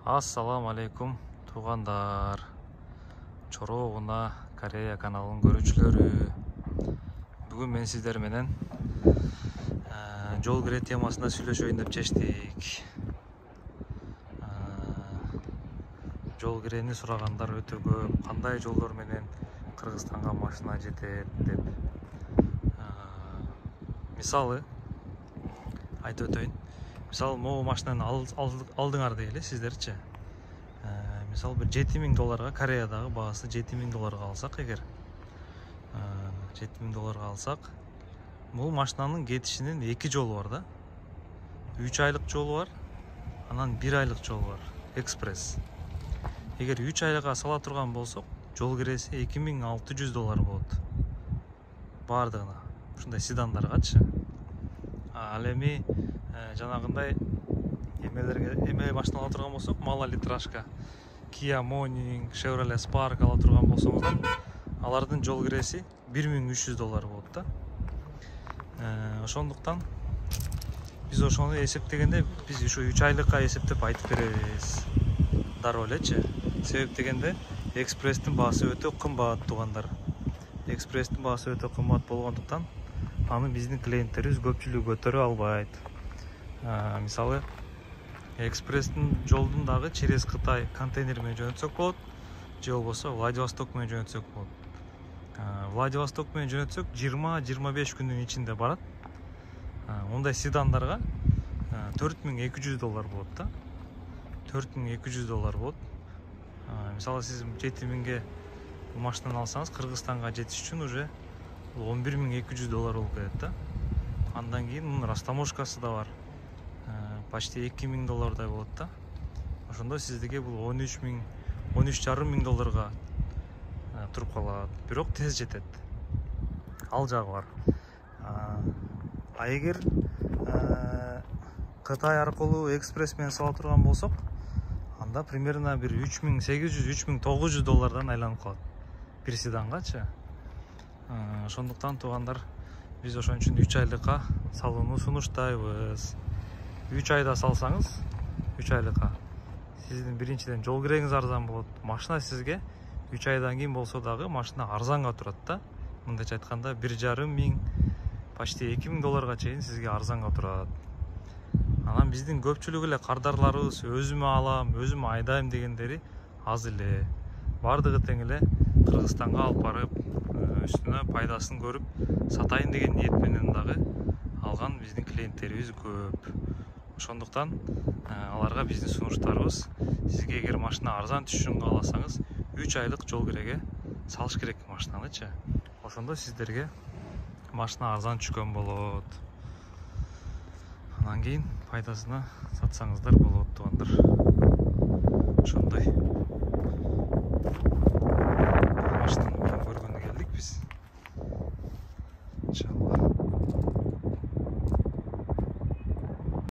Ассаламу алейкум туғандар. Чорогуна Корея каналын көрүүчүлөрү. Бүгүн мен сиздер менен жол кире темасында сүйлөшөйүн деп чечтик. Жол кирени сурагандар өтө көп. Кандай жолдор менен Кыргызстанга машина жетет деп. Мисалы айтып өтөйүн. Мисалы, могу машинаны алдыңар дейли, сиздерчи. Мисалы, бир $7000 Кореядагы баасы $7000 алсак эгер, $7000 алсак, бул машинанын кетишинин эки жолу бар да. 3 айлык жолу бар, анан 1 айлык жолу бар, экспресс. Эгер 3 айга сала турган болсок, жол киреси $2600 болот. Бардыгына, ушундай седандаргачы. Ал эми жанагындай эме машина ала турган болсок, малолитражка, Kia Morning, Chevrolet Spark ала турган болсоңуздар, алардын жол киреси $1300 болот да. Ошондуктан биз ошону эсептегенде, биз ушу 3 айлыкка эсептеп айтып беребиз. Дароо элечи. Себеп дегенде, экспресстин баасы өтө кымбат тугандар. Экспресстин баасы өтө кымбат болгондуктан, аны биздин клиенттерибиз көпчүлүгү көтөрө албайт. Мисалы, экспресстин жолдун дагы через Кытай контейнер менен жөнөтсөк болот, же болбосо Владивосток менен жөнөтсөк болот. Владивосток менен жөнөтсөк 20-25 күндүн ичинде барат. Ондай седандарга $4200 болот да. $4200 болот. Мисалы, сиз 7000ге бул машинаны алсаңыз, Кыргызстанга жетиш үчүн уже $11200 болуп кетет да. Андан кийин мунун растаможкасы да бар. Почти $2000 болот да. Ошондо сиздерге бул $13,500 туруп калат. Бирок тез жетет. Ал жагы бар. Эгер Кытай аркылуу экспресс менен сала турган болсок, анда примерно бир $3800-$3900 айланып калат. Бир седангачы. Ошондуктан тугандар, биз ошон үчүн 3 айлыкка салууну сунуштайбыз. 3 айда салсаңыз, 3 айлыкка сиздин биринчиден жол киреңиз арзан болот. Машина сизге 3 айдан кийин болсо дагы машина арзанга турат да. Мындайча айтканда $1500, почти $2000 чейин сизге арзанга турат. Анан биздин көпчүлүк эле кардарларыбыз өзүм алам, өзүм айдайм дегендери аз эле. Бардыгы тең эле Кыргызстанга алып барып, үстүнө пайдасын көрүп сатайын деген ниет менен дагы алган биздин клиенттерибиз көп. Ошондуктан аларга биздин сунуштарыбыз, сизге эгер машина арзан түшүшүн кааласаңыз, 3 айлык жол киреге салыш керек машинанычы. Ошондо сиздерге машина арзан түшкөн болот. Анан кийин пайдасына сатсаңыздар болот тугандар. Ошондой.